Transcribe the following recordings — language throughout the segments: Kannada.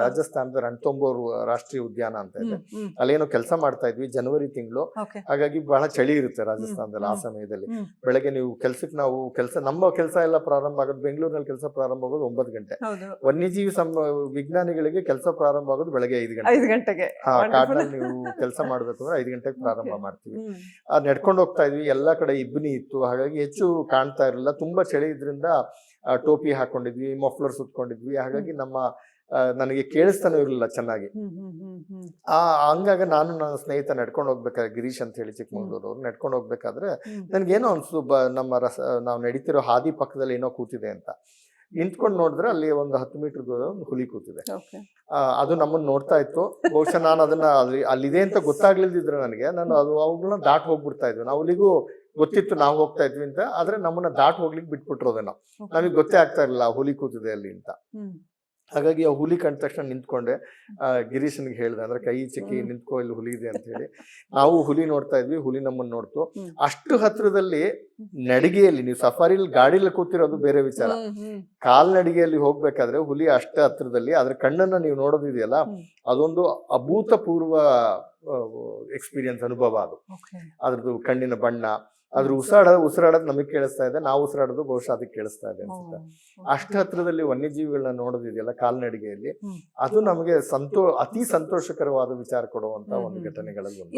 ರಾಜಸ್ಥಾನದ ರಣಥಂಬೋರ್ ರಾಷ್ಟ್ರೀಯ ಉದ್ಯಾನ ಅಂತ ಇದೆ. ಅಲ್ಲೇನೋ ಕೆಲಸ ಮಾಡ್ತಾ ಇದ್ವಿ ಜನವರಿ ತಿಂಗಳು. ಹಾಗಾಗಿ ಬಹಳ ಚಳಿ ಇರುತ್ತೆ ರಾಜಸ್ಥಾನದಲ್ಲಿ ಆ ಸಮಯದಲ್ಲಿ. ಬೆಳಗ್ಗೆ ನೀವು ನಮ್ಮ ಕೆಲಸ ಎಲ್ಲ ಪ್ರಾರಂಭ ಆಗೋದು ಬೆಂಗಳೂರಿನಲ್ಲಿ ಕೆಲಸ ಪ್ರಾರಂಭ ಆಗೋದು 9 ಗಂಟೆ. ವನ್ಯಜೀವಿ ವಿಜ್ಞಾನಿಗಳಿಗೆ ಕೆಲಸ ಪ್ರಾರಂಭ ಆಗೋದು ಬೆಳಗ್ಗೆ 5 ಗಂಟೆಗೆ. ಕಾಡಿನಲ್ಲಿ ನೀವು ಕೆಲಸ ಮಾಡ್ಬೇಕು ಅಂದ್ರೆ 5 ಗಂಟೆಗೆ ಪ್ರಾರಂಭ ಮಾಡ್ತೀವಿ. ನಡ್ಕೊಂಡು ಹೋಗ್ತಾ ಇದ್ವಿ, ಎಲ್ಲಾ ಕಡೆ ಇಬ್ಬನಿ ಇತ್ತು, ಹಾಗಾಗಿ ಹೆಚ್ಚು ಕಾಣ್ತಾ ಇರಲಿಲ್ಲ. ತುಂಬಾ ಚಳಿ ಇದ್ರಿಂದ ಟೋಪಿ ಹಾಕೊಂಡಿದ್ವಿ, ಮಫ್ಲರ್ ಸುತ್ಕೊಂಡಿದ್ವಿ. ಹಾಗಾಗಿ ನನಗೆ ಕೇಳಿಸ್ತಾನೆ ಇರಲಿಲ್ಲ ಚೆನ್ನಾಗಿ. ಹಂಗಾಗ ನಾನು ನನ್ನ ಸ್ನೇಹಿತ ನಡ್ಕೊಂಡು ಹೋಗ್ಬೇಕಾದ್ರೆ, ಗಿರೀಶ್ ಅಂತ ಹೇಳಿ ಚಿಕ್ಕಮಂಗ್ಳೂರು, ನಡ್ಕೊಂಡು ಹೋಗ್ಬೇಕಾದ್ರೆ ನನ್ಗೇನೋ ಅನ್ಸು ನಾವು ನಡೀತಿರೋ ಹಾದಿ ಪಕ್ಕದಲ್ಲಿ ಏನೋ ಕೂತಿದೆ ಅಂತ. ನಿಂತ್ಕೊಂಡು ನೋಡಿದ್ರೆ ಅಲ್ಲಿ ಒಂದು 10 ಮೀಟರ್ ದೂರ ಒಂದು ಹುಲಿ ಕೂತಿದೆ. ಅದು ನಮ್ಮನ್ನ ನೋಡ್ತಾ ಇತ್ತು. ಬಹುಶಃ ನಾನು ಅದನ್ನ ಅಲ್ಲಿದೆ ಅಂತ ಗೊತ್ತಾಗ್ಲಿಲ್ದಿದ್ರೆ ನಾನು ಅವುಗಳನ್ನ ದಾಟ್ ಹೋಗ್ಬಿಡ್ತಾ ಇದ್ವಿ. ನಾವು ಹುಲಿಗೂ ಗೊತ್ತಿತ್ತು ನಾವು ಹೋಗ್ತಾ ಇದ್ವಿ ಅಂತ, ಆದ್ರೆ ನಮ್ಮನ್ನ ದಾಟ್ ಹೋಗ್ಲಿಕ್ಕೆ ಬಿಟ್ಬಿಟ್ರೋದೇನೋ, ನಮಗೆ ಗೊತ್ತೇ ಆಗ್ತಾ ಇರಲಿಲ್ಲ ಹುಲಿ ಕೂತಿದೆ ಅಲ್ಲಿ ಅಂತ. ಹಾಗಾಗಿ ಆ ಹುಲಿ ಕಂಡ ತಕ್ಷಣ ನಿಂತ್ಕೊಂಡೆ. ಗಿರೀಶನ್ಗೆ ಹೇಳ್ದೆ, ಅಂದ್ರೆ ಕೈ ಚಿಕ್ಕಿ ನಿಂತ್ಕೋ, ಇಲ್ಲಿ ಹುಲಿ ಇದೆ ಅಂತ ಹೇಳಿ. ನಾವು ಹುಲಿ ನೋಡ್ತಾ ಇದ್ವಿ, ಹುಲಿ ನಮ್ಮನ್ನ ನೋಡ್ತು. ಅಷ್ಟು ಹತ್ರದಲ್ಲಿ ನಡಿಗೆಯಲ್ಲಿ, ನೀವು ಸಫಾರಿಲಿ ಗಾಡಿಲಿ ಕೂತಿರೋದು ಬೇರೆ ವಿಚಾರ, ಕಾಲ್ನಡಿಗೆಯಲ್ಲಿ ಹೋಗ್ಬೇಕಾದ್ರೆ ಹುಲಿ ಅಷ್ಟು ಹತ್ರದಲ್ಲಿ ಅದ್ರ ಕಣ್ಣನ್ನ ನೀವು ನೋಡೋದಿದೆಯಲ್ಲ, ಅದೊಂದು ಅಭೂತಪೂರ್ವ ಎಕ್ಸ್ಪೀರಿಯನ್ಸ್, ಅನುಭವ ಅದು. ಅದ್ರದ್ದು ಕಣ್ಣಿನ ಬಣ್ಣ, ಅದ್ರ ಉಸಿರಾಡೋದು ನಮಗ್ ಕೇಳಿಸ್ತಾ ಇದೆ, ನಾವು ಉಸಿರಾಡೋದು ಬಹುಶಃ ಅದಕ್ಕೆ ಕೇಳಿಸ್ತಾ ಇದೆ ಅನ್ಸುತ್ತೆ. ಅಷ್ಟು ಹತ್ರದಲ್ಲಿ ವನ್ಯಜೀವಿಗಳನ್ನ ನೋಡೋದಿದೆಯಲ್ಲ ಕಾಲ್ನಡಿಗೆಯಲ್ಲಿ, ಅದು ನಮಗೆ ಅತಿ ಸಂತೋಷಕರವಾದ ವಿಚಾರ ಕೊಡುವಂತ ಒಂದು ಘಟನೆಗಳಲ್ಲಿ ಒಂದು.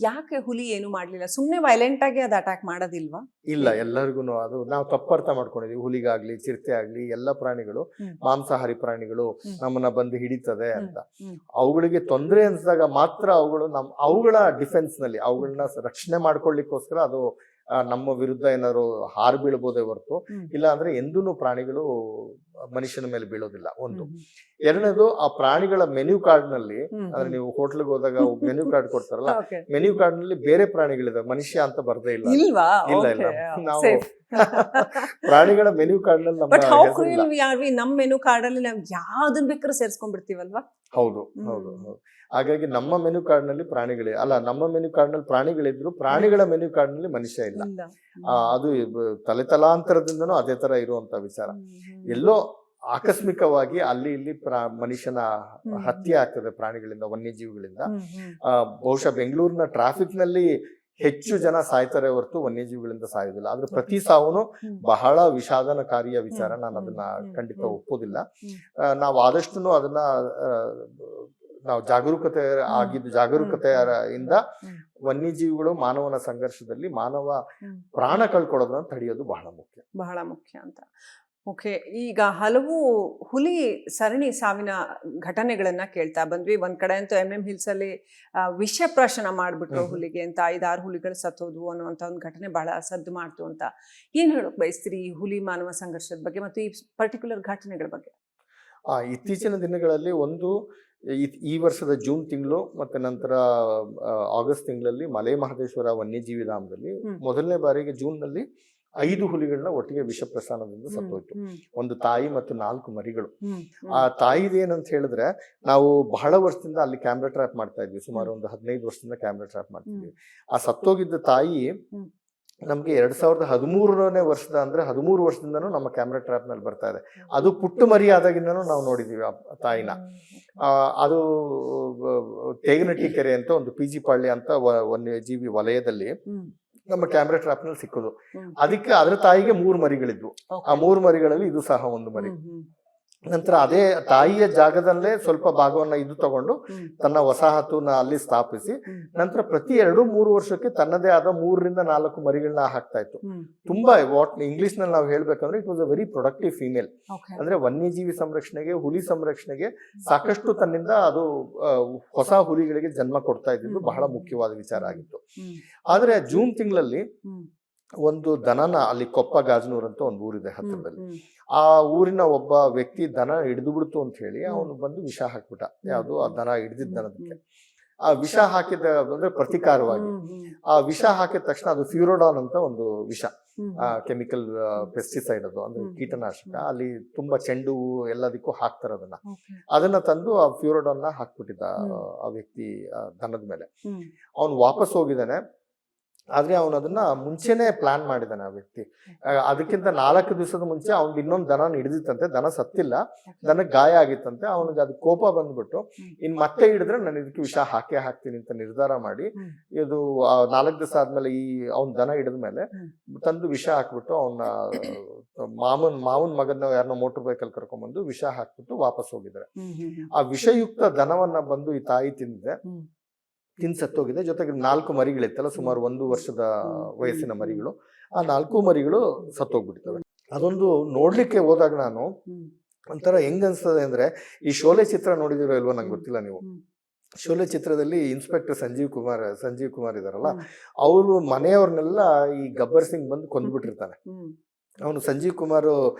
ಯಾಕೆ ಹುಲಿ ಏನು ಮಾಡ್ಲಿಲ್ಲ? ಸುಮ್ನೆ ವೈಲೆಂಟ್ ಆಗಿ ಅದು ಅಟ್ಯಾಕ್ ಮಾಡೋದಿಲ್ವಾ? ಇಲ್ಲ, ಎಲ್ಲರಿಗೂ ಅದು ನಾವು ತಪ್ಪರ್ಥ ಮಾಡ್ಕೊಂಡಿದೀವಿ. ಹುಲಿಗಾಗ್ಲಿ ಚಿರತೆ ಆಗ್ಲಿ ಎಲ್ಲ ಪ್ರಾಣಿಗಳು ಮಾಂಸಾಹಾರಿ ಪ್ರಾಣಿಗಳು, ನಮ್ಮನ್ನ ಬಂದು ಹಿಡಿತದೆ ಅಂತ. ಅವುಗಳಿಗೆ ತೊಂದರೆ ಅನ್ಸಿದಾಗ ಮಾತ್ರ ಅವುಗಳ ಡಿಫೆನ್ಸ್ ನಲ್ಲಿ ಅವುಗಳನ್ನ ರಕ್ಷಣೆ ಮಾಡ್ಕೊಳ್ಳಿಕ್ಕೋಸ್ಕರ ಅದು ನಮ್ಮ ವಿರುದ್ಧ ಏನಾದ್ರು ಹಾರು ಬೀಳ್ಬೋದೇ ಹೊರತು, ಇಲ್ಲ ಅಂದ್ರೆ ಎಂದೂ ಪ್ರಾಣಿಗಳು ಮನುಷ್ಯನ ಮೇಲೆ ಬೀಳೋದಿಲ್ಲ. ಒಂದು. ಎರಡನೇದು, ಆ ಪ್ರಾಣಿಗಳ ಮೆನ್ಯೂ ಕಾರ್ಡ್ ನಲ್ಲಿ, ಅಂದ್ರೆ ನೀವು ಹೋಟ್ಲಿಗೆ ಹೋದಾಗ ಮೆನ್ಯೂ ಕಾರ್ಡ್ ಕೊಡ್ತಾರಲ್ಲ, ಮೆನ್ಯೂ ಕಾರ್ಡ್ ನಲ್ಲಿ ಬೇರೆ ಪ್ರಾಣಿಗಳಿದಾವೆ, ಮನುಷ್ಯ ಅಂತ ಬರ್ದೇ ಇಲ್ಲ. ಇಲ್ಲ ನಾವು ಪ್ರಾಣಿಗಳ ಮೆನ್ಯೂ ಕಾರ್ಡ್ ನಲ್ಲಿ ನಮ್ಮ ಮೆನು ಕಾರ್ಡ್ ಅಲ್ಲಿ ನಾವು ಯಾವ್ದನ್ ಬೇಕಾದ್ರೂ ಸೇರ್ಸ್ಕೊಂಡ್ಬಿಡ್ತೀವಲ್ವಾ? ಹೌದು. ಹಾಗಾಗಿ ನಮ್ಮ ಮೆನು ಕಾರ್ಡ್ ನಲ್ಲಿ ನಮ್ಮ ಮೆನು ಕಾರ್ಡ್ ನಲ್ಲಿ ಪ್ರಾಣಿಗಳಿದ್ರು, ಪ್ರಾಣಿಗಳ ಮೆನು ಕಾರ್ಡ್ ನಲ್ಲಿ ಮನುಷ್ಯ ಇಲ್ಲ. ಅದು ತಲೆತಲಾಂತರದಿಂದನೂ ಅದೇ ತರ ಇರುವಂತ ವಿಚಾರ. ಎಲ್ಲೋ ಆಕಸ್ಮಿಕವಾಗಿ ಅಲ್ಲಿ ಇಲ್ಲಿ ಮನುಷ್ಯನ ಹತ್ಯೆ ಆಗ್ತದೆ ಪ್ರಾಣಿಗಳಿಂದ, ವನ್ಯಜೀವಿಗಳಿಂದ. ಬಹುಶಃ ಬೆಂಗಳೂರಿನ ಟ್ರಾಫಿಕ್ ನಲ್ಲಿ ಹೆಚ್ಚು ಜನ ಸಾಯ್ತಾರೆ ಹೊರತು ವನ್ಯಜೀವಿಗಳಿಂದ ಸಾಯೋದಿಲ್ಲ. ಆದ್ರೆ ಪ್ರತಿ ಸಾವುನು ಬಹಳ ವಿಷಾದನಕಾರಿಯ ವಿಚಾರ. ನಾನು ಅದನ್ನ ಖಂಡಿತ ಒಪ್ಪೋದಿಲ್ಲ. ನಾವು ಆದಷ್ಟು ಅದನ್ನ ನಾವು ಜಾಗರೂಕತೆಯಿಂದ ವನ್ಯಜೀವಿಗಳು ಮಾನವನ ಸಂಘರ್ಷದಲ್ಲಿ ಮಾನವ ಪ್ರಾಣ ಕಳ್ಕೊಳ್ಳೋದನ್ನ ತಡೆಯೋದು ಬಹಳ ಮುಖ್ಯ ಅಂತ. ಓಕೆ, ಈಗ ಹಲವು ಹುಲಿ ಸರಣಿ ಸಾವಿನ ಘಟನೆಗಳನ್ನ ಕೇಳ್ತಾ ಬಂದ್ವಿ. ಒಂದ್ ಕಡೆ ಅಂತೂ MM ಹಿಲ್ಸ್ ಅಲ್ಲಿ ವಿಷಪ್ರಾಶನ ಮಾಡ್ಬಿಟ್ರು ಹುಲಿಗೆ ಅಂತ, 5-6 ಹುಲಿಗಳು ಸತ್ತೋದ್ವು ಅನ್ನುವಂತ ಒಂದು ಘಟನೆ ಬಹಳ ಸದ್ದು ಮಾಡ್ತು ಅಂತ. ಏನ್ ಹೇಳಕ್ ಬಯಸ್ತೀರಿ ಈ ಹುಲಿ ಮಾನವ ಸಂಘರ್ಷದ ಬಗ್ಗೆ ಮತ್ತು ಈ ಪರ್ಟಿಕ್ಯುಲರ್ ಘಟನೆಗಳ ಬಗ್ಗೆ? ಇತ್ತೀಚಿನ ದಿನಗಳಲ್ಲಿ ಈ ವರ್ಷದ ಜೂನ್ ತಿಂಗಳು ಮತ್ತೆ ನಂತರ ಆಗಸ್ಟ್ ತಿಂಗಳಲ್ಲಿ ಮಲೆ ಮಹದೇಶ್ವರ ವನ್ಯಜೀವಿ ಧಾಮದಲ್ಲಿ ಮೊದಲನೇ ಬಾರಿಗೆ ಜೂನ್ ನಲ್ಲಿ 5 ಹುಲಿಗಳನ್ನ ಒಟ್ಟಿಗೆ ವಿಷಪ್ರಸಾನದಿಂದ ಸತ್ತೋಯ್ತು. ಒಂದು ತಾಯಿ ಮತ್ತು 4 ಮರಿಗಳು. ಆ ತಾಯಿದೇನಂತ ಹೇಳಿದ್ರೆ, ನಾವು ಬಹಳ ವರ್ಷದಿಂದ ಅಲ್ಲಿ ಕ್ಯಾಮ್ರಾ ಟ್ರ್ಯಾಪ್ ಮಾಡ್ತಾ ಇದ್ವಿ. ಸುಮಾರು ಒಂದು 15 ವರ್ಷದಿಂದ ಕ್ಯಾಮ್ರಾ ಟ್ರ್ಯಾಪ್ ಮಾಡ್ತಿದ್ವಿ. ಆ ಸತ್ತೋಗಿದ್ದ ತಾಯಿ ನಮ್ಗೆ 2013ನೇ ವರ್ಷದ, ಅಂದ್ರೆ 13 ವರ್ಷದಿಂದನೂ ನಮ್ಮ ಕ್ಯಾಮ್ರಾ ಟ್ರ್ಯಾಪ್ ನಲ್ಲಿ ಬರ್ತಾ ಇದೆ. ಅದು ಪುಟ್ಟು ಮರಿ ಆದಾಗಿಂದನೂ ನಾವು ನೋಡಿದೀವಿ ಆ ತಾಯಿನ. ಅದು ತೇಗನಟ್ಟಿ ಕೆರೆ ಅಂತ ಒಂದು PG ಪಾಳ್ಯ ಅಂತ ವನ್ಯಜೀವಿ ವಲಯದಲ್ಲಿ ನಮ್ಮ ಕ್ಯಾಮ್ರಾ ಟ್ರ್ಯಾಪ್ ನಲ್ಲಿ ಸಿಕ್ಕೋದು. ಅದ್ರ ತಾಯಿಗೆ 3 ಮರಿಗಳಿದ್ವು. ಆ 3 ಮರಿಗಳಲ್ಲಿ ಇದು ಸಹ ಒಂದು ಮರಿ. ನಂತರ ಅದೇ ತಾಯಿಯ ಜಾಗದಲ್ಲೇ ಸ್ವಲ್ಪ ಭಾಗವನ್ನ ಇದು ತಗೊಂಡು ತನ್ನ ವಸಾಹತುನ ಅಲ್ಲಿ ಸ್ಥಾಪಿಸಿ, ನಂತರ ಪ್ರತಿ 2-3 ವರ್ಷಕ್ಕೆ ತನ್ನದೇ ಆದ 3-4 ಮರಿಗಳನ್ನ ಹಾಕ್ತಾ ಇತ್ತು. ತುಂಬಾ ಇಂಗ್ಲಿಷ್ ನಲ್ಲಿ ನಾವು ಹೇಳ್ಬೇಕಂದ್ರೆ it was a very productive female. ಅಂದ್ರೆ ವನ್ಯಜೀವಿ ಸಂರಕ್ಷಣೆಗೆ, ಹುಲಿ ಸಂರಕ್ಷಣೆಗೆ ಸಾಕಷ್ಟು ತನ್ನಿಂದ ಅದು ಹೊಸ ಹುಲಿಗಳಿಗೆ ಜನ್ಮ ಕೊಡ್ತಾ ಇದ್ದಿದ್ದು ಬಹಳ ಮುಖ್ಯವಾದ ವಿಚಾರ ಆಗಿತ್ತು. ಆದ್ರೆ ಜೂನ್ ತಿಂಗಳಲ್ಲಿ ಒಂದು ದನನ ಅಲ್ಲಿ ಕೊಪ್ಪ ಗಾಜನೂರ್ ಅಂತ ಒಂದು ಊರಿದೆ ಹತ್ತಿರದಲ್ಲಿ. ಆ ಊರಿನ ಒಬ್ಬ ವ್ಯಕ್ತಿ ದನ ಹಿಡಿದು ಬಿಡ್ತು ಅಂತ ಹೇಳಿ ಅವನು ಬಂದು ವಿಷ ಹಾಕ್ಬಿಟ್ಟ. ಯಾವುದು ಆ ದನ ಹಿಡಿದಿದ್ದ ದನದಕ್ಕೆ. ಆ ವಿಷ ಹಾಕಿದ ಅಂದ್ರೆ ಪ್ರತಿಕಾರವಾಗಿ ಆ ವಿಷ ಹಾಕಿದ ತಕ್ಷಣ ಅದು ಫ್ಯೂರೋಡಾನ್ ಅಂತ ಒಂದು ವಿಷ, ಕೆಮಿಕಲ್ ಪೆಸ್ಟಿಸೈಡ್, ಅದು ಅಂದ್ರೆ ಕೀಟನಾಶಕ. ಅಲ್ಲಿ ತುಂಬಾ ಚೆಂಡು ಎಲ್ಲದಕ್ಕೂ ಹಾಕ್ತಾರೆ ಅದನ್ನ ತಂದು ಆ ಫ್ಯೂರೋಡಾನ್ ಹಾಕ್ಬಿಟ್ಟಿದ್ದ ಆ ವ್ಯಕ್ತಿ ದನದ ಮೇಲೆ. ಅವನು ವಾಪಸ್ ಹೋಗಿದ್ದಾನೆ. ಆದ್ರೆ ಅವನು ಅದನ್ನ ಮುಂಚೆನೆ ಪ್ಲಾನ್ ಮಾಡಿದಾನೆ ಆ ವ್ಯಕ್ತಿ. ಅದಕ್ಕಿಂತ 4 ದಿವಸದ ಮುಂಚೆ ಅವ್ನಿಗೆ ಇನ್ನೊಂದು ದನ ಹಿಡಿದಿತ್ತಂತೆ, ದನ ಸತ್ತಿಲ್ಲ, ದನಕ್ಕೆ ಗಾಯ ಆಗಿತ್ತಂತೆ. ಅವನಿಗೆ ಅದು ಕೋಪ ಬಂದ್ಬಿಟ್ಟು ಇನ್ ಮತ್ತೆ ಹಿಡಿದ್ರೆ ನಾನು ಇದಕ್ಕೆ ವಿಷ ಹಾಕ್ತೀನಿ ಅಂತ ನಿರ್ಧಾರ ಮಾಡಿ, ಇದು 4 ದಿವಸ ಆದ್ಮೇಲೆ ಈ ಅವ್ನ ದನ ಹಿಡಿದ್ಮೇಲೆ ತಂದು ವಿಷ ಹಾಕ್ಬಿಟ್ಟು ಅವನ ಮಾವನ್ ಮಗನ ಯಾರನ್ನೋ ಮೋಟರ್ ಬೈಕಲ್ಲಿ ಕರ್ಕೊಂಡ್ಬಂದು ವಿಷ ಹಾಕ್ಬಿಟ್ಟು ವಾಪಸ್ ಹೋಗಿದ್ದಾರೆ. ಆ ವಿಷಯುಕ್ತ ದನವನ್ನ ಬಂದು ಈ ತಾಯಿ ತಿಂದು ಸತ್ತೋಗಿದೆ. ಜೊತೆಗೆ 4 ಮರಿಗಳಿತ್ತಲ್ಲ, ಸುಮಾರು 1 ವರ್ಷದ ವಯಸ್ಸಿನ ಮರಿಗಳು. ಆ 4 ಮರಿಗಳು ಸತ್ತೋಗ್ಬಿಡ್ತವೆ. ಅದೊಂದು ನೋಡ್ಲಿಕ್ಕೆ ಹೋದಾಗ ನಾನು ಒಂಥರ ಹೆಂಗ್ ಅನ್ಸ್ತದೆ ಅಂದ್ರೆ, ಈ ಶೋಲೆ ಚಿತ್ರ ನೋಡಿದಿರೋ ಇಲ್ವೋ ನಂಗೆ ಗೊತ್ತಿಲ್ಲ ನೀವು. ಶೋಲೆ ಚಿತ್ರದಲ್ಲಿ ಇನ್ಸ್ಪೆಕ್ಟರ್ ಸಂಜೀವ್ ಕುಮಾರ್ ಇದಾರಲ್ಲ, ಅವರು ಮನೆಯವ್ರನ್ನೆಲ್ಲ ಈ ಗಬ್ಬರ್ ಸಿಂಗ್ ಬಂದು ಕೊಂದ್ಬಿಟ್ಟಿರ್ತಾನೆ. ಅವನು ಸಂಜೀವ್ ಕುಮಾರ್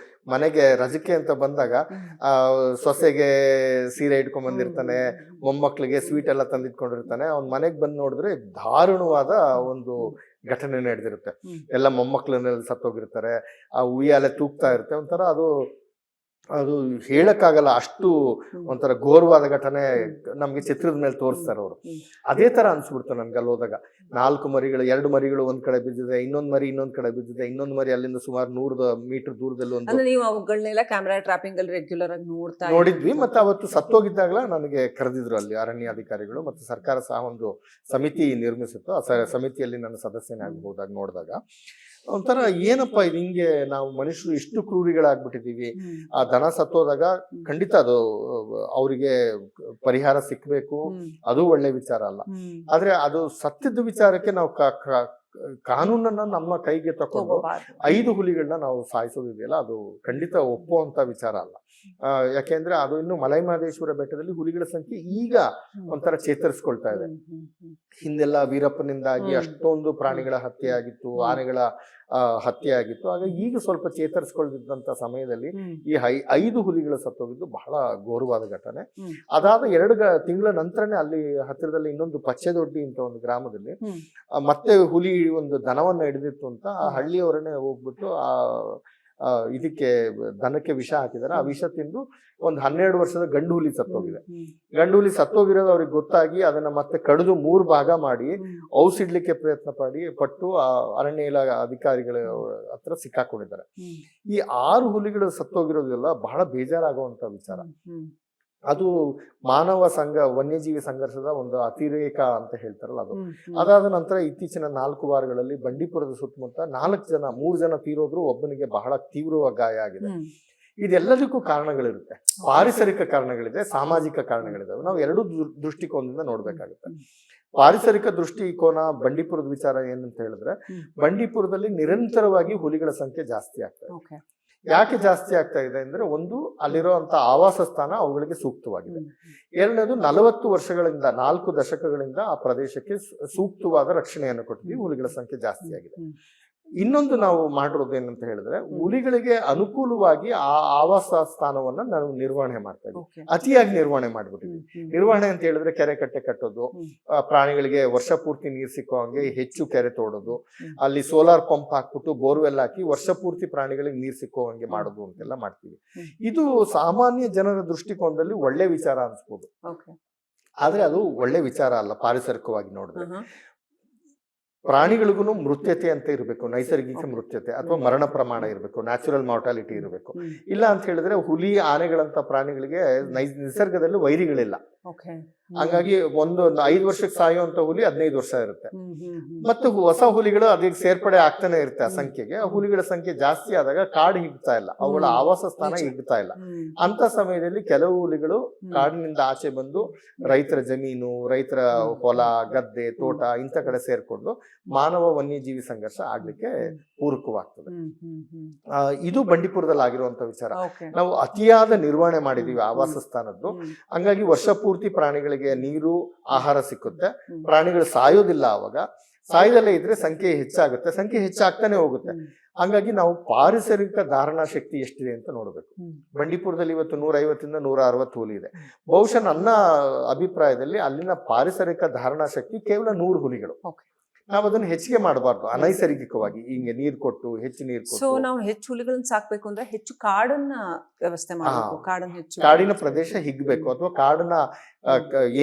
ಮನೆಗೆ ರಜಕ್ಕೆ ಅಂತ ಬಂದಾಗ ಸೊಸೆಗೆ ಸೀರೆ ಇಟ್ಕೊಂಡ್ ಬಂದಿರ್ತಾನೆ, ಮೊಮ್ಮಕ್ಳಿಗೆ ಸ್ವೀಟ್ ಎಲ್ಲ ತಂದಿಟ್ಕೊಂಡಿರ್ತಾನೆ. ಅವ್ನ ಮನೆಗೆ ಬಂದು ನೋಡಿದ್ರೆ ದಾರುಣವಾದ ಒಂದು ಘಟನೆ ನಡೆದಿರುತ್ತೆ. ಎಲ್ಲ ಮೊಮ್ಮಕ್ಳನ್ನೆಲ್ಲ ಸತ್ತೋಗಿರ್ತಾರೆ, ಆ ಉಯ್ಯಾಲೆ ತೂಗ್ತಾ ಇರುತ್ತೆ. ಒಂಥರ ಅದು ಹೇಳಕ್ಕಾಗಲ್ಲ, ಅಷ್ಟು ಒಂಥರ ಘೋರವಾದ ಘಟನೆ ನಮ್ಗೆ ಚಿತ್ರದ ಮೇಲೆ ತೋರಿಸ್ತಾರೆ ಅವರು. ಅದೇ ತರ ಅನ್ಸ್ಬಿಡ್ತು ನನ್ಗೆ ಅಲ್ಲಿ ಹೋದಾಗ. 4 ಮರಿಗಳು, 2 ಮರಿಗಳು ಒಂದ್ ಕಡೆ ಬಿದ್ದಿದೆ, ಇನ್ನೊಂದ್ ಮರಿ ಇನ್ನೊಂದ್ ಕಡೆ ಬಿದ್ದಿದೆ, ಇನ್ನೊಂದ್ ಮರಿ ಅಲ್ಲಿಂದ ಸುಮಾರು 100 ಮೀಟರ್ ದೂರದಲ್ಲಿ ಒಂದು. ನೀವು ಅವುಗಳನ್ನೆಲ್ಲ ಕ್ಯಾಮೆರಾ ಟ್ರಾಪಿಂಗ್ ಅಲ್ಲಿ ರೆಗ್ಯುಲರ್ ಆಗಿ ನೋಡಿದ್ವಿ. ಮತ್ತೆ ಅವತ್ತು ಸತ್ತೋಗಿದ್ದಾಗಲ ನನಗೆ ಕರೆದಿದ್ರು ಅಲ್ಲಿ ಅರಣ್ಯಾಧಿಕಾರಿಗಳು. ಮತ್ತೆ ಸರ್ಕಾರ ಸಹ ಒಂದು ಸಮಿತಿ ನಿರ್ಮಿಸಿತ್ತು. ಆ ಸಮಿತಿಯಲ್ಲಿ ನನ್ನ ಸದಸ್ಯನಾಗಬಹುದಾಗ ನೋಡಿದಾಗ ಒಂಥರ ಏನಪ್ಪಾ ಇದು, ಹಿಂಗೆ ನಾವು ಮನುಷ್ಯರು ಇಷ್ಟು ಕ್ರೂರಿಗಳಾಗ್ಬಿಟ್ಟಿದೀವಿ. ಆ ದನ ಸತ್ತೋದಾಗ ಖಂಡಿತ ಅದು ಅವರಿಗೆ ಪರಿಹಾರ ಸಿಕ್ಬೇಕು, ಅದು ಒಳ್ಳೆ ವಿಚಾರ ಅಲ್ಲ. ಆದ್ರೆ ಅದು ಸತ್ತಿದ್ದ ವಿಚಾರಕ್ಕೆ ನಾವು ಕಾನೂನನ್ನ ನಮ್ಮ ಕೈಗೆ ತಕೊಂಡು 5 ಹುಲಿಗಳನ್ನ ನಾವು ಸಾಯಿಸೋದಿದೆಯಲ್ಲ, ಅದು ಖಂಡಿತ ಒಪ್ಪುವಂತ ವಿಚಾರ ಅಲ್ಲ. ಯಾಕೆಂದ್ರೆ ಅದು ಇನ್ನು ಮಲೈಮಹದೇಶ್ವರ ಬೆಟ್ಟದಲ್ಲಿ ಹುಲಿಗಳ ಸಂಖ್ಯೆ ಈಗ ಒಂಥರ ಚೇತರಿಸ್ಕೊಳ್ತಾ ಇದೆ. ಹಿಂದೆಲ್ಲ ವೀರಪ್ಪನಿಂದಾಗಿ ಅಷ್ಟೊಂದು ಪ್ರಾಣಿಗಳ ಹತ್ಯೆ ಆಗಿತ್ತು, ಆನೆಗಳ ಹತ್ಯೆ ಆಗಿತ್ತು. ಆಗ ಈಗ ಸ್ವಲ್ಪ ಚೇತರಿಸ್ಕೊಳ್ತಿದ್ದಂತ ಸಮಯದಲ್ಲಿ ಈ 5 ಹುಲಿಗಳು ಸತ್ತೋಗಿದ್ದು ಬಹಳ ಘೋರವಾದ ಘಟನೆ. ಅದಾದ 2 ತಿಂಗಳ ನಂತರನೇ ಅಲ್ಲಿ ಹತ್ತಿರದಲ್ಲಿ ಇನ್ನೊಂದು ಪಚ್ಚೆದೊಡ್ಡಿ ಅಂತ ಒಂದು ಗ್ರಾಮದಲ್ಲಿ ಮತ್ತೆ ಹುಲಿ ಒಂದು ದನವನ್ನ ಹಿಡಿದಿತ್ತು ಅಂತ ಆ ಹಳ್ಳಿಯವರನ್ನೇ ಹೋಗ್ಬಿಟ್ಟು ಇದಕ್ಕೆ ದನಕ್ಕೆ ವಿಷ ಹಾಕಿದ್ದಾರೆ. ಆ ವಿಷ ತಿಂದು ಒಂದು 12 ವರ್ಷದ ಗಂಡು ಹುಲಿ ಸತ್ತೋಗಿದೆ. ಗಂಡು ಹುಲಿ ಸತ್ತೋಗಿರೋದು ಅವ್ರಿಗೆ ಗೊತ್ತಾಗಿ ಅದನ್ನ ಮತ್ತೆ ಕಡಿದು 3 ಭಾಗ ಮಾಡಿ ಔಸಿಡ್ಲಿಕ್ಕೆ ಪ್ರಯತ್ನ ಪಟ್ಟು ಅರಣ್ಯ ಇಲಾಖೆ ಅಧಿಕಾರಿಗಳ ಹತ್ರ ಸಿಕ್ಕಾಕೊಂಡಿದ್ದಾರೆ. ಈ 6 ಹುಲಿಗಳು ಸತ್ತೋಗಿರೋದಿಲ್ಲ ಬಹಳ ಬೇಜಾರಾಗುವಂತ ವಿಚಾರ. ಅದು ಮಾನವ ವನ್ಯಜೀವಿ ಸಂಘರ್ಷದ ಒಂದು ಅತಿರೇಕ ಅಂತ ಹೇಳ್ತಾರಲ್ಲ ಅದು. ಅದಾದ ನಂತರ ಇತ್ತೀಚಿನ 4 ವಾರಗಳಲ್ಲಿ ಬಂಡೀಪುರದ ಸುತ್ತಮುತ್ತ 3 ಜನ ತೀರೋದ್ರು, ಒಬ್ಬನಿಗೆ ಬಹಳ ತೀವ್ರವಾಗಿ ಗಾಯ ಆಗಿದೆ. ಇದೆಲ್ಲದಕ್ಕೂ ಕಾರಣಗಳಿರುತ್ತೆ. ಪಾರಿಸರಿಕ ಕಾರಣಗಳಿದೆ, ಸಾಮಾಜಿಕ ಕಾರಣಗಳಿದಾವೆ. ನಾವು 2 ದೃಷ್ಟಿಕೋನದಿಂದ ನೋಡ್ಬೇಕಾಗುತ್ತೆ. ಪಾರಿಸರಿಕ ದೃಷ್ಟಿಕೋನ ಬಂಡೀಪುರದ ವಿಚಾರ ಏನಂತ ಹೇಳಿದ್ರೆ, ಬಂಡೀಪುರದಲ್ಲಿ ನಿರಂತರವಾಗಿ ಹುಲಿಗಳ ಸಂಖ್ಯೆ ಜಾಸ್ತಿ ಆಗ್ತಾ ಇದೆ. ಯಾಕೆ ಜಾಸ್ತಿ ಆಗ್ತಾ ಇದೆ ಅಂದ್ರೆ, ಒಂದು ಅಲ್ಲಿರುವಂತ ಆವಾಸ ಸ್ಥಾನ ಅವುಗಳಿಗೆ ಸೂಕ್ತವಾಗಿದೆ. ಎರಡನೇದು 40 ವರ್ಷಗಳಿಂದ 4 ದಶಕಗಳಿಂದ ಆ ಪ್ರದೇಶಕ್ಕೆ ಸೂಕ್ತವಾದ ರಕ್ಷಣೆಯನ್ನು ಕೊಟ್ಟಿದ್ವಿ, ಹುಲಿಗಳ ಸಂಖ್ಯೆ ಜಾಸ್ತಿ ಆಗಿದೆ. ಇನ್ನೊಂದು ನಾವು ಮಾಡಿರೋದು ಏನಂತ ಹೇಳಿದ್ರೆ, ಹುಲಿಗಳಿಗೆ ಅನುಕೂಲವಾಗಿ ಆ ಆವಾಸ ಸ್ಥಾನವನ್ನ ನಾವು ನಿರ್ವಹಣೆ ಮಾಡ್ತಾ ಇದ್ವಿ. ಅತಿಯಾಗಿ ನಿರ್ವಹಣೆ ಮಾಡ್ಬಿಟ್ಟಿದ್ವಿ. ನಿರ್ವಹಣೆ ಅಂತ ಹೇಳಿದ್ರೆ ಕೆರೆ ಕಟ್ಟೆ ಕಟ್ಟೋದು, ಪ್ರಾಣಿಗಳಿಗೆ ವರ್ಷ ಪೂರ್ತಿ ನೀರು ಸಿಕ್ಕೋ ಹಂಗೆ ಹೆಚ್ಚು ಕೆರೆ ತೋಡೋದು, ಅಲ್ಲಿ ಸೋಲಾರ್ ಪಂಪ್ ಹಾಕ್ಬಿಟ್ಟು ಬೋರ್ವೆಲ್ ಹಾಕಿ ವರ್ಷ ಪೂರ್ತಿ ಪ್ರಾಣಿಗಳಿಗೆ ನೀರು ಸಿಕ್ಕೋ ಹಂಗೆ ಮಾಡೋದು ಅಂತೆಲ್ಲ ಮಾಡ್ತೀವಿ. ಇದು ಸಾಮಾನ್ಯ ಜನರ ದೃಷ್ಟಿಕೋನದಲ್ಲಿ ಒಳ್ಳೆ ವಿಚಾರ ಅನ್ಸ್ಬೋದು, ಆದ್ರೆ ಅದು ಒಳ್ಳೆ ವಿಚಾರ ಅಲ್ಲ. ಪಾರಿಸರಿಕವಾಗಿ ನೋಡಿದ್ರೆ ಪ್ರಾಣಿಗಳಿಗೂ ಮೃತ್ಯತೆ ಅಂತ ಇರಬೇಕು, ನೈಸರ್ಗಿಕ ಮೃತ್ಯತೆ ಅಥವಾ ಮರಣ ಪ್ರಮಾಣ ಇರಬೇಕು, ನ್ಯಾಚುರಲ್ ಮಾರ್ಟಾಲಿಟಿ ಇರಬೇಕು. ಇಲ್ಲ ಅಂತ ಹೇಳಿದ್ರೆ ಹುಲಿ ಆನೆಗಳಂತ ಪ್ರಾಣಿಗಳಿಗೆ ನಿಸರ್ಗದಲ್ಲಿ ವೈರಿಗಳಿಲ್ಲ. ಹಂಗಾಗಿ 5 ವರ್ಷಕ್ಕೆ ಸಾಯುವಂತ ಹುಲಿ 15 ವರ್ಷ ಇರುತ್ತೆ. ಮತ್ತೆ ಹೊಸ ಹುಲಿಗಳು ಅದಕ್ಕೆ ಸೇರ್ಪಡೆ ಆಗ್ತಾನೆ ಇರುತ್ತೆ. ಆ ಸಂಖ್ಯೆಗೆ ಆ ಹುಲಿಗಳ ಸಂಖ್ಯೆ ಜಾಸ್ತಿ ಆದಾಗ ಕಾಡು ಹಿಗ್ತಾ ಇಲ್ಲ, ಅವುಗಳ ಆವಾಸ ಸ್ಥಾನ ಹಿಗ್ತಾ ಇಲ್ಲ. ಅಂತ ಸಮಯದಲ್ಲಿ ಕೆಲವು ಹುಲಿಗಳು ಕಾಡಿನಿಂದ ಆಚೆ ಬಂದು ರೈತರ ಜಮೀನು, ರೈತರ ಹೊಲ ಗದ್ದೆ ತೋಟ ಇಂಥ ಕಡೆ ಸೇರ್ಕೊಂಡು ಮಾನವ ವನ್ಯಜೀವಿ ಸಂಘರ್ಷ ಆಗ್ಲಿಕ್ಕೆ ಪೂರಕವಾಗ್ತದೆ. ಇದು ಬಂಡೀಪುರದಲ್ಲಿ ಆಗಿರುವಂತ ವಿಚಾರ. ನಾವು ಅತಿಯಾದ ನಿರ್ವಹಣೆ ಮಾಡಿದೀವಿ ಆವಾಸ ಸ್ಥಾನದ್ದು. ಹಂಗಾಗಿ ವರ್ಷ ಪೂರ್ತಿ ಪ್ರಾಣಿಗಳಿಗೆ ನೀರು ಆಹಾರ ಸಿಕ್ಕುತ್ತೆ, ಪ್ರಾಣಿಗಳು ಸಾಯೋದಿಲ್ಲ. ಅವಾಗ ಸಾಯದಲ್ಲೇ ಇದ್ರೆ ಸಂಖ್ಯೆ ಹೆಚ್ಚಾಗುತ್ತೆ, ಸಂಖ್ಯೆ ಹೆಚ್ಚಾಗ್ತಾನೆ ಹೋಗುತ್ತೆ. ಹಂಗಾಗಿ ನಾವು ಪಾರಿಸರಿಕ ಧಾರಣಾ ಶಕ್ತಿ ಎಷ್ಟಿದೆ ಅಂತ ನೋಡ್ಬೇಕು. ಬಂಡೀಪುರದಲ್ಲಿ ಇವತ್ತು 150 ಇಂದ 160 ಹುಲಿ ಇದೆ. ಬಹುಶಃ ನನ್ನ ಅಭಿಪ್ರಾಯದಲ್ಲಿ ಅಲ್ಲಿನ ಪಾರಿಸರಿಕ ಧಾರಣಾ ಶಕ್ತಿ ಕೇವಲ 100 ಹುಲಿಗಳು. ನಾವು ಅದನ್ನ ಹೆಚ್ಚಿಗೆ ಮಾಡಬಾರ್ದು. ಅನೈಸರ್ಗಿಕವಾಗಿ ಹಿಂಗೆ ನೀರ್ ಕೊಟ್ಟು ಹೆಚ್ಚು ನೀರ್ ಸೊ ಕೊಟ್ಟು ನಾವು ಹೆಚ್ಚು ಹುಲಿಗಳನ್ನ ಸಾಕ್ಬೇಕು ಅಂದ್ರೆ ಹೆಚ್ಚು ಕಾಡನ್ನ ವ್ಯವಸ್ಥೆ ಮಾಡಬೇಕು. ಕಾಡನ್ನ ಹೆಚ್ಚು ಕಾಡಿನ ಪ್ರದೇಶ ಹಿಗ್ಬೇಕು, ಅಥವಾ ಕಾಡನ್ನ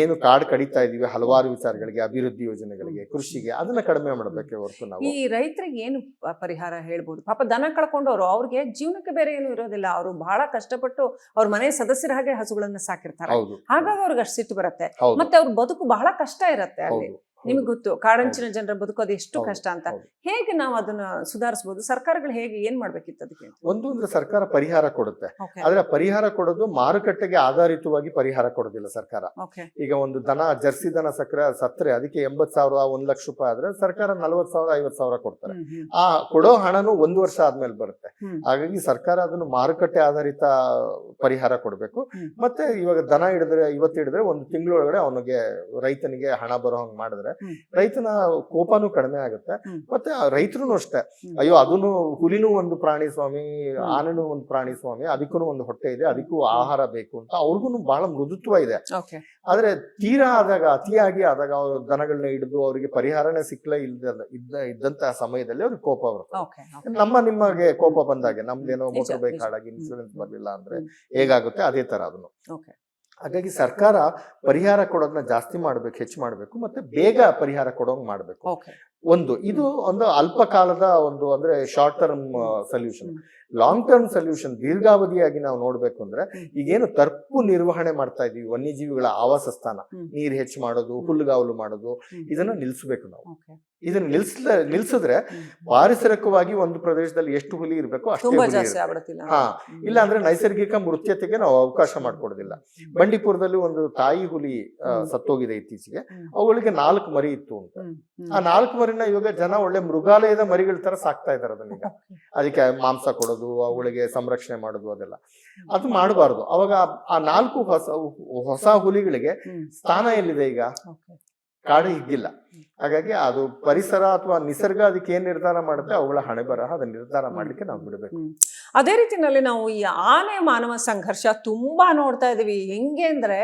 ಏನು ಕಾಡು ಕಡಿತಾ ಇದೀವಿ ಹಲವಾರು ವಿಚಾರಗಳಿಗೆ, ಅಭಿವೃದ್ಧಿ ಯೋಜನೆಗಳಿಗೆ, ಕೃಷಿಗೆ, ಅದನ್ನ ಕಡಿಮೆ ಮಾಡಬೇಕೆ ಹೊರತು ನಾವು. ಈ ರೈತರಿಗೆ ಏನು ಪರಿಹಾರ ಹೇಳ್ಬೋದು? ಪಾಪ ದನ ಕಳ್ಕೊಂಡವ್ರು, ಅವ್ರಿಗೆ ಜೀವನಕ್ಕೆ ಬೇರೆ ಏನು ಇರೋದಿಲ್ಲ, ಅವರು ಬಹಳ ಕಷ್ಟಪಟ್ಟು ಅವ್ರ ಮನೆ ಸದಸ್ಯರ ಹಾಗೆ ಹಸುಗಳನ್ನ ಸಾಕಿರ್ತಾರೆ. ಹೌದು ಹಾಗಾಗಿ ಅವ್ರಿಗೆ ಅಷ್ಟು ಸಿಟ್ಟು ಬರುತ್ತೆ. ಹೌದು ಮತ್ತೆ ಅವ್ರ ಬದುಕು ಬಹಳ ಕಷ್ಟ ಇರತ್ತೆ ಅಲ್ಲಿ. ಹೌದು ನಿಮ್ಗೆ ಗೊತ್ತು ಕಾಡಂಚಿನ ಜನರ ಬದುಕೋದು ಎಷ್ಟು ಹೌದು, ಕಷ್ಟ ಅಂತ. ಹೌದು. ಹೇಗೆ ನಾವು ಅದನ್ನ ಸುಧಾರಿಸಬಹುದು? ಸರ್ಕಾರಗಳು ಹೇಗೆ ಏನ್ ಮಾಡ್ಬೇಕಿತ್ತು ಅದಕ್ಕೆ? ಒಂದು ಅಂದ್ರೆ ಸರ್ಕಾರ ಪರಿಹಾರ ಕೊಡುತ್ತೆ, ಓಕೆ ಆದ್ರೆ ಪರಿಹಾರ ಕೊಡೋದು ಮಾರುಕಟ್ಟೆಗೆ ಆಧಾರಿತವಾಗಿ ಪರಿಹಾರ ಕೊಡೋದಿಲ್ಲ ಸರ್ಕಾರ. ಓಕೆ ಈಗ ಒಂದು ದನ, ಜರ್ಸಿ ದನ ಸತ್ರೆ ಅದಕ್ಕೆ 80,000 1 ಲಕ್ಷ ರೂಪಾಯಿ ಆದ್ರೆ ಸರ್ಕಾರ 40,000 50,000 ಕೊಡ್ತಾರೆ. ಆ ಕೊಡೋ ಹಣನು 1 ವರ್ಷ ಆದ್ಮೇಲೆ ಬರುತ್ತೆ. ಹಾಗಾಗಿ ಸರ್ಕಾರ ಅದನ್ನು ಮಾರುಕಟ್ಟೆ ಆಧಾರಿತ ಪರಿಹಾರ ಕೊಡಬೇಕು. ಮತ್ತೆ ಇವಾಗ ದನ ಹಿಡಿದ್ರೆ ಇವತ್ತು ಹಿಡಿದ್ರೆ 1 ತಿಂಗಳೊಳಗಡೆ ಅವನಿಗೆ, ರೈತನಿಗೆ ಹಣ ಬರೋ ಹಂಗ್ ಮಾಡಿದ್ರೆ ರೈತನ ಕೋಪನೂ ಕಡಿಮೆ ಆಗುತ್ತೆ. ಮತ್ತೆ ರೈತರು ಅಷ್ಟೇ, ಅಯ್ಯೋ ಅದನ್ನು ಹುಲಿನೂ ಒಂದು ಪ್ರಾಣಿ ಸ್ವಾಮಿ, ಆನೆನೂ ಒಂದು ಪ್ರಾಣಿ ಸ್ವಾಮಿ, ಅದಕ್ಕೂ ಒಂದು ಹೊಟ್ಟೆ ಇದೆ, ಅದಕ್ಕೂ ಆಹಾರ ಬೇಕು ಅಂತ ಅವ್ರಿಗೂ ಬಹಳ ಮೃದುತ್ವ ಇದೆ. ಆದ್ರೆ ತೀರಾ ಆದಾಗ, ಅತಿಯಾಗಿ ಆದಾಗ ಅವ್ರ ದನಗಳನ್ನ ಹಿಡಿದು ಅವರಿಗೆ ಪರಿಹಾರನೇ ಸಿಕ್ಕಲೇ ಇದ್ದಂತಹ ಸಮಯದಲ್ಲಿ ಅವ್ರಿಗೆ ಕೋಪ ಬರುತ್ತೆ. ನಿಮಗೆ ಕೋಪ ಬಂದಾಗೆ ನಮ್ದೇನೋ ಮೋಟರ್ ಬೈಕ್ ಹಾಳಾಗಿ ಇನ್ಶೂರೆನ್ಸ್ ಬರ್ಲಿಲ್ಲ ಅಂದ್ರೆ ಹೇಗಾಗುತ್ತೆ, ಅದೇ ತರ ಅದನ್ನು. ಹಾಗಾಗಿ ಸರ್ಕಾರ ಪರಿಹಾರ ಕೊಡೋದನ್ನ ಜಾಸ್ತಿ ಮಾಡ್ಬೇಕು, ಹೆಚ್ಚು ಮಾಡ್ಬೇಕು, ಮತ್ತೆ ಬೇಗ ಪರಿಹಾರ ಕೊಡೋಂಗ್ ಮಾಡ್ಬೇಕು. ಇದು ಒಂದು ಅಲ್ಪ ಕಾಲದ ಒಂದು ಅಂದ್ರೆ short term solution. Long term solution, ದೀರ್ಘಾವಧಿಯಾಗಿ ನಾವು ನೋಡ್ಬೇಕು ಅಂದ್ರೆ ಈಗೇನು ತಪ್ಪು ನಿರ್ವಹಣೆ ಮಾಡ್ತಾ ಇದೀವಿ, ವನ್ಯಜೀವಿಗಳ ಆವಾಸ ಸ್ಥಾನ, ನೀರ್ ಹೆಚ್ಚು ಮಾಡೋದು, ಹುಲ್ಲುಗಾವಲು ಮಾಡೋದು, ಇದನ್ನ ನಿಲ್ಸ್ಬೇಕು ನಾವು. ಇದನ್ನ ನಿಲ್ಸಿದ್ರೆ ಪಾರಿಸರಿಕವಾಗಿ ಒಂದು ಪ್ರದೇಶದಲ್ಲಿ ಎಷ್ಟು ಹುಲಿ ಇರ್ಬೇಕು ಅಷ್ಟೇ ಹುಲಿ ಇರುತ್ತೆ. ಇಲ್ಲ ಅಂದ್ರೆ ನೈಸರ್ಗಿಕ ಮೃತ್ಯತೆಗೆ ನಾವು ಅವಕಾಶ ಮಾಡ್ಕೊಡೋದಿಲ್ಲ. ಬಂಡೀಪುರದಲ್ಲಿ ಒಂದು ತಾಯಿ ಹುಲಿ ಸತ್ತೋಗಿದೆ ಇತ್ತೀಚೆಗೆ. ಅವುಗಳಿಗೆ 4 ಮರಿ ಇತ್ತು ಅಂತ. ಆ 4 ಮರಿನ ಇವಾಗ ಜನ ಒಳ್ಳೆ ಮೃಗಾಲಯದ ಮರಿಗಳ ತರ ಸಾಕ್ತಾ ಇದಾರೆ ಅದನ್ನೀಗ. ಅದಕ್ಕೆ ಮಾಂಸ ಕೊಡೋದು, ಅವುಗಳಿಗೆ ಸಂರಕ್ಷಣೆ ಮಾಡೋದು, ಅದೆಲ್ಲ ಅದು ಮಾಡಬಾರ್ದು. ಅವಾಗ ಆ 4 ಹೊಸ ಹುಲಿಗಳಿಗೆ ಸ್ಥಾನ ಎಲ್ಲಿದೆ? ಈಗ ಕಾಡು ಹಿಗ್ಗಿಲ್ಲ. ಹಾಗಾಗಿ ಅದು ಪರಿಸರ ಅಥವಾ ನಿಸರ್ಗ ಅದಕ್ಕೆ ಏನ್ ನಿರ್ಧಾರ ಮಾಡುತ್ತೆ, ಅವುಗಳ ಹಣೆ ಬರಹ ಅದನ್ನ ನಿರ್ಧಾರ ಮಾಡ್ಲಿಕ್ಕೆ ನಾವು ಬಿಡಬೇಕು. ಅದೇ ರೀತಿನಲ್ಲಿ ನಾವು ಈ ಆನೆ ಮಾನವ ಸಂಘರ್ಷ ತುಂಬಾ ನೋಡ್ತಾ ಇದೀವಿ. ಹೆಂಗೆ ಅಂದ್ರೆ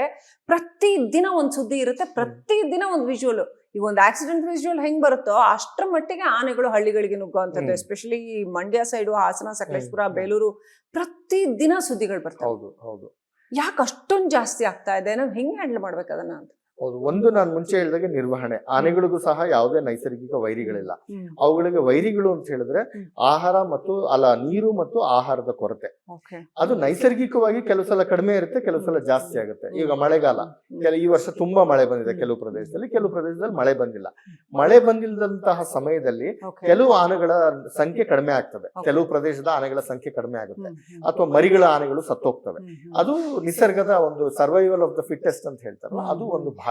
ಪ್ರತಿ ದಿನ ಒಂದ್ ಸುದ್ದಿ ಇರುತ್ತೆ, ಪ್ರತಿ ದಿನ ಒಂದ್ ವಿಜುವಲ್. ಈಗ ಒಂದು ಆಕ್ಸಿಡೆಂಟ್ ವಿಜುವಲ್ ಹೆಂಗ್ ಬರುತ್ತೋ ಅಷ್ಟರ ಮಟ್ಟಿಗೆ ಆನೆಗಳು ಹಳ್ಳಿಗಳಿಗೆ ನುಗ್ಗುವಂಥದ್ದು. ಎಸ್ಪೆಷಲಿ ಮಂಡ್ಯ ಸೈಡು, ಹಾಸನ, ಸಕಲೇಶ್ಪುರ, ಬೇಲೂರು, ಪ್ರತಿ ದಿನ ಸುದ್ದಿಗಳು ಬರ್ತವೆ. ಹೌದು ಹೌದು. ಯಾಕೆ ಅಷ್ಟೊಂದು ಜಾಸ್ತಿ ಆಗ್ತಾ ಇದೆ? ನಾವು ಹೆಂಗ್ ಹ್ಯಾಂಡಲ್ ಮಾಡ್ಬೇಕು ಅದನ್ನ ಅಂತ? ಹೌದು. ಒಂದು ನಾನು ಮುಂಚೆ ಹೇಳಿದಾಗೆ ನಿರ್ವಹಣೆ. ಆನೆಗಳಿಗೂ ಸಹ ಯಾವುದೇ ನೈಸರ್ಗಿಕ ವೈರಿಗಳಿಲ್ಲ. ಅವುಗಳಿಗೆ ವೈರಿಗಳು ಅಂತ ಹೇಳಿದ್ರೆ ಆಹಾರ ಮತ್ತು ನೀರು ಮತ್ತು ಆಹಾರದ ಕೊರತೆ. ಅದು ನೈಸರ್ಗಿಕವಾಗಿ ಕೆಲವು ಸಲ ಕಡಿಮೆ ಇರುತ್ತೆ, ಕೆಲವು ಸಲ ಜಾಸ್ತಿ ಆಗುತ್ತೆ. ಈಗ ಮಳೆಗಾಲ, ಈ ವರ್ಷ ತುಂಬಾ ಮಳೆ ಬಂದಿದೆ ಕೆಲವು ಪ್ರದೇಶದಲ್ಲಿ, ಕೆಲವು ಪ್ರದೇಶದಲ್ಲಿ ಮಳೆ ಬಂದಿಲ್ಲ. ಮಳೆ ಬಂದಿಲ್ಲದಂತಹ ಸಮಯದಲ್ಲಿ ಕೆಲವು ಆನೆಗಳ ಸಂಖ್ಯೆ ಕಡಿಮೆ ಆಗ್ತದೆ, ಕೆಲವು ಪ್ರದೇಶದ ಆನೆಗಳ ಸಂಖ್ಯೆ ಕಡಿಮೆ ಆಗುತ್ತೆ, ಅಥವಾ ಮರಿಗಳ ಆನೆಗಳು ಸತ್ತೋಗ್ತವೆ. ಅದು ನಿಸರ್ಗದ ಒಂದು ಸರ್ವೈವಲ್ ಆಫ್ ದ ಫಿಟ್ಟೆಸ್ಟ್ ಅಂತ ಹೇಳ್ತಾರಲ್ಲ, ಅದು ಒಂದು ಭಾಗ.